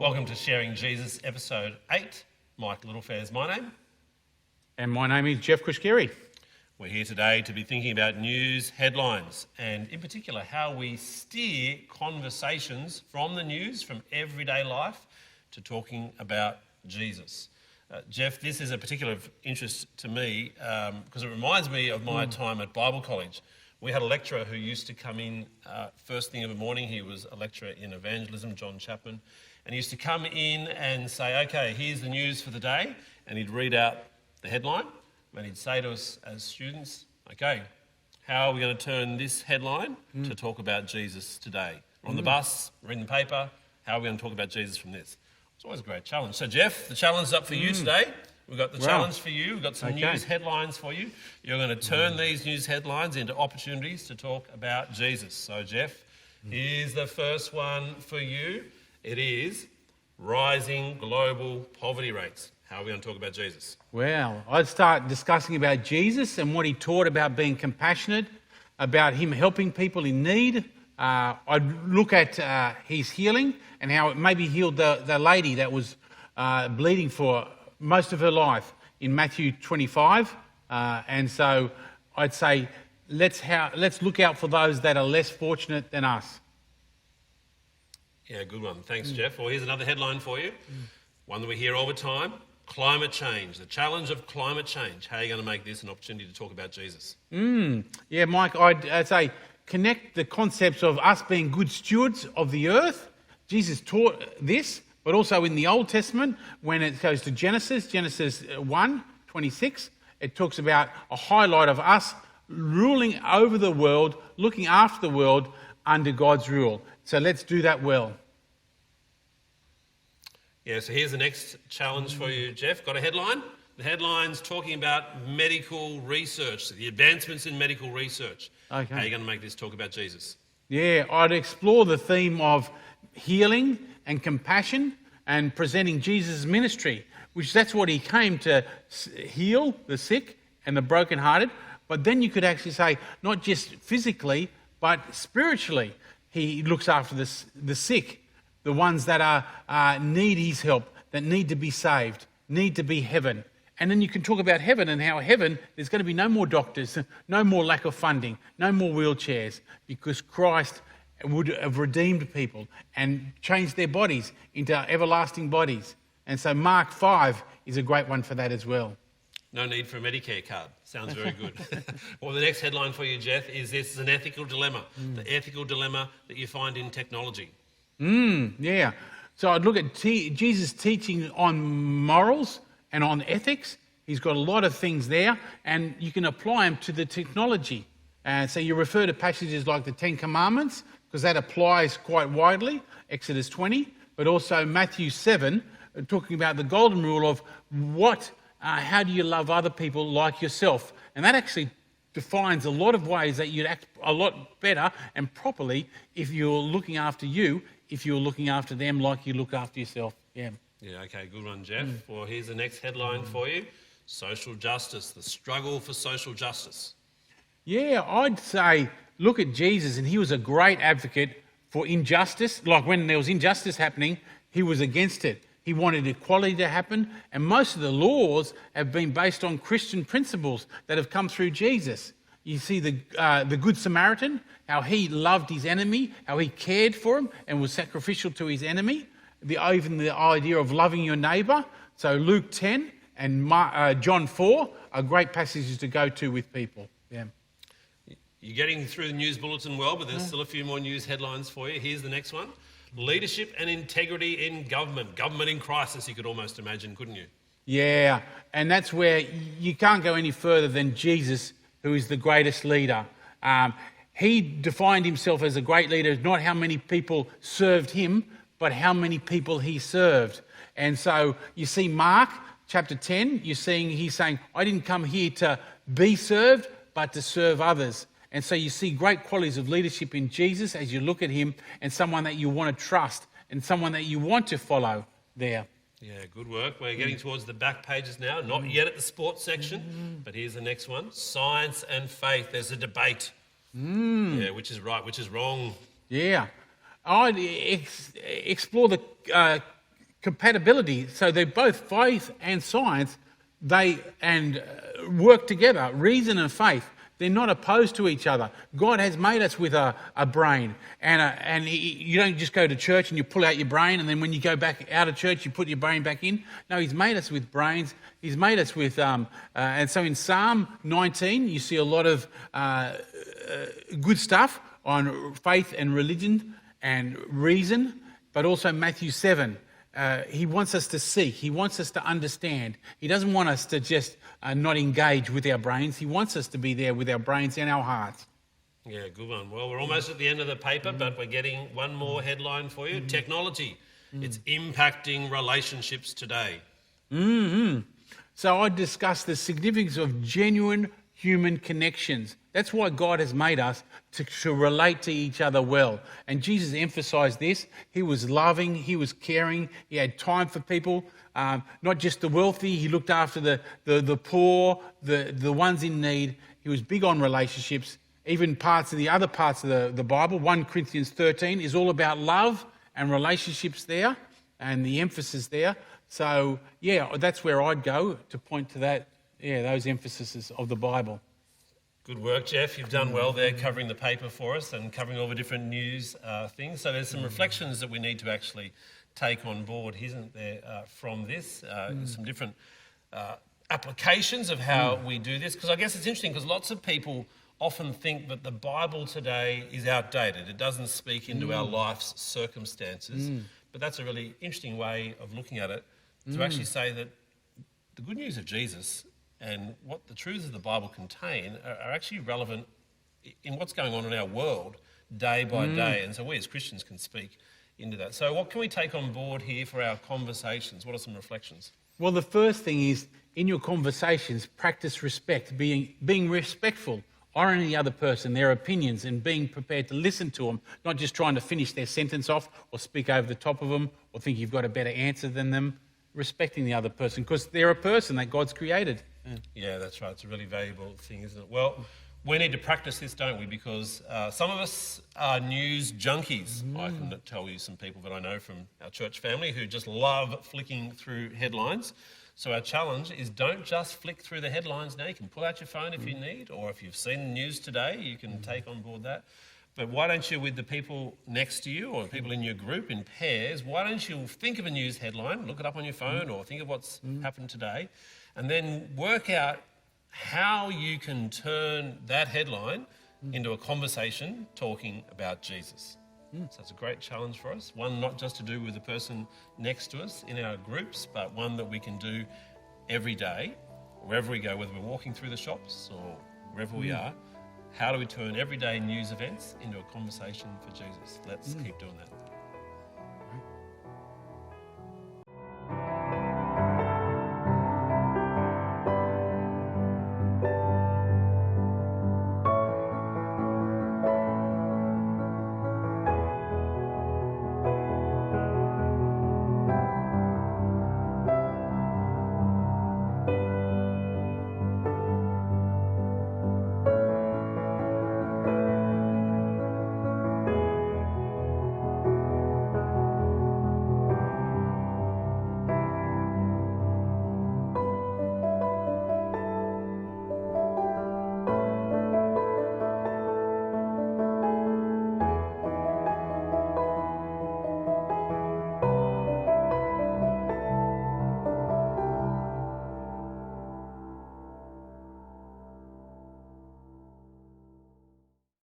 Welcome to Sharing Jesus, episode 8. Mike Littlefair is my name. And my name is Jeff Kushkeri. We're here today to be thinking about news headlines and in particular how we steer conversations from the news, from everyday life, to talking about Jesus. Jeff, this is a particular interest to me because it reminds me of my time at Bible college. We had a lecturer who used to come in first thing in the morning. He was a lecturer in evangelism, John Chapman, and he used to come in and say, okay, here's the news for the day, and he'd read out the headline, and he'd say to us as students, okay, how are we going to turn this headline to talk about Jesus today? We're on the bus, reading the paper, how are we going to talk about Jesus from this? It's always a great challenge. So Jeff, the challenge is up for you today. We've got the challenge for you. We've got some news headlines for you. You're going to turn these news headlines into opportunities to talk about Jesus. So Jeff, here's the first one for you. It is rising global poverty rates. How are we going to talk about Jesus? Well, I'd start discussing about Jesus and what he taught about being compassionate, about him helping people in need. I'd look at his healing and how it maybe healed the lady that was bleeding for most of her life in Matthew 25. And so I'd say, let's look out for those that are less fortunate than us. Yeah, good one. Thanks, Jeff. Well, here's another headline for you. One that we hear all the time. Climate change, the challenge of climate change. How are you going to make this an opportunity to talk about Jesus? Yeah, Mike, I'd say connect the concepts of us being good stewards of the earth. Jesus taught this, but also in the Old Testament, when it goes to Genesis 1:26, it talks about a highlight of us ruling over the world, looking after the world under God's rule. So let's do that well. Yeah, so here's the next challenge for you, Jeff. Got a headline? The headline's talking about medical research, the advancements in medical research. Okay. How are you going to make this talk about Jesus? Yeah, I'd explore the theme of healing and compassion and presenting Jesus' ministry, which that's what he came to heal the sick and the brokenhearted. But then you could actually say, not just physically, but spiritually. He looks after the sick, the ones that need his help, that need to be saved, need to be heaven. And then you can talk about heaven and how heaven, there's going to be no more doctors, no more lack of funding, no more wheelchairs, because Christ would have redeemed people and changed their bodies into everlasting bodies. And so Mark 5 is a great one for that as well. No need for a Medicare card. Sounds very good. Well, the next headline for you, Jeff, is this is an ethical dilemma, the ethical dilemma that you find in technology. Yeah. So I'd look at Jesus' teaching on morals and on ethics. He's got a lot of things there, and you can apply them to the technology. So you refer to passages like the Ten Commandments, because that applies quite widely, Exodus 20, but also Matthew 7, talking about the golden rule of how do you love other people like yourself? And that actually defines a lot of ways that you'd act a lot better and properly if you're looking after you, if you're looking after them like you look after yourself. Yeah, okay, good one, Jeff. Well, here's the next headline for you. Social justice, the struggle for social justice. Yeah, I'd say look at Jesus, and he was a great advocate for injustice. Like when there was injustice happening, he was against it. He wanted equality to happen, and most of the laws have been based on Christian principles that have come through Jesus. You see the Good Samaritan, how he loved his enemy, how he cared for him and was sacrificial to his enemy. Even the idea of loving your neighbour. So Luke 10 and John 4 are great passages to go to with people. Yeah. You're getting through the news bulletin well, but there's still a few more news headlines for you. Here's the next one. Leadership and integrity in government. Government in crisis, you could almost imagine, couldn't you? Yeah, and that's where you can't go any further than Jesus, who is the greatest leader. He defined himself as a great leader, not how many people served him, but how many people he served. And so you see Mark chapter 10, he's saying, I didn't come here to be served, but to serve others. And so you see great qualities of leadership in Jesus as you look at him, and someone that you want to trust and someone that you want to follow there. Yeah, good work. We're getting towards the back pages now, not yet at the sports section, but here's the next one. Science and faith. There's a debate. Yeah, which is right, which is wrong. Yeah. I'd explore the compatibility. So they're both faith and science. They work together. Reason and faith. They're not opposed to each other. God has made us with a brain, and you don't just go to church and you pull out your brain, and then when you go back out of church, you put your brain back in. No, He's made us with brains. He's made us with, and so in Psalm 19, you see a lot of good stuff on faith and religion and reason, but also Matthew 7. He wants us to seek. He wants us to understand. He doesn't want us to just not engage with our brains. He wants us to be there with our brains and our hearts. Yeah, good one. Well, we're almost at the end of the paper, but we're getting one more headline for you. Technology. It's impacting relationships today. So I discussed the significance of genuine human connections. That's why God has made us to relate to each other well. And Jesus emphasised this. He was loving, He was caring, He had time for people, not just the wealthy. He looked after the poor, the ones in need. He was big on relationships. Even other parts of the Bible, 1 Corinthians 13 is all about love and relationships there and the emphasis there. So, yeah, that's where I'd go to point to that, those emphases of the Bible. Good work, Jeff. You've done well there covering the paper for us and covering all the different news things. So there's some reflections that we need to actually take on board, isn't there, from this? Some different applications of how we do this. Because I guess it's interesting because lots of people often think that the Bible today is outdated. It doesn't speak into our life's circumstances. But that's a really interesting way of looking at it, to actually say that the good news of Jesus and what the truths of the Bible contain are actually relevant in what's going on in our world day by day. And so we as Christians can speak into that. So what can we take on board here for our conversations? What are some reflections? Well, the first thing is, in your conversations, practice respect, being respectful, honouring the other person, their opinions, and being prepared to listen to them, not just trying to finish their sentence off or speak over the top of them or think you've got a better answer than them. Respecting the other person because they're a person that God's created. Yeah, that's right. It's a really valuable thing, isn't it? Well, we need to practice this, don't we? Because some of us are news junkies. I can tell you some people that I know from our church family who just love flicking through headlines. So our challenge is don't just flick through the headlines now. You can pull out your phone if you need, or if you've seen the news today, you can take on board that. But why don't you, with the people next to you or the people in your group in pairs, why don't you think of a news headline, look it up on your phone or think of what's happened today, and then work out how you can turn that headline into a conversation talking about Jesus. So it's a great challenge for us. One not just to do with the person next to us in our groups, but one that we can do every day, wherever we go, whether we're walking through the shops or wherever we are. How do we turn everyday news events into a conversation for Jesus? Let's keep doing that.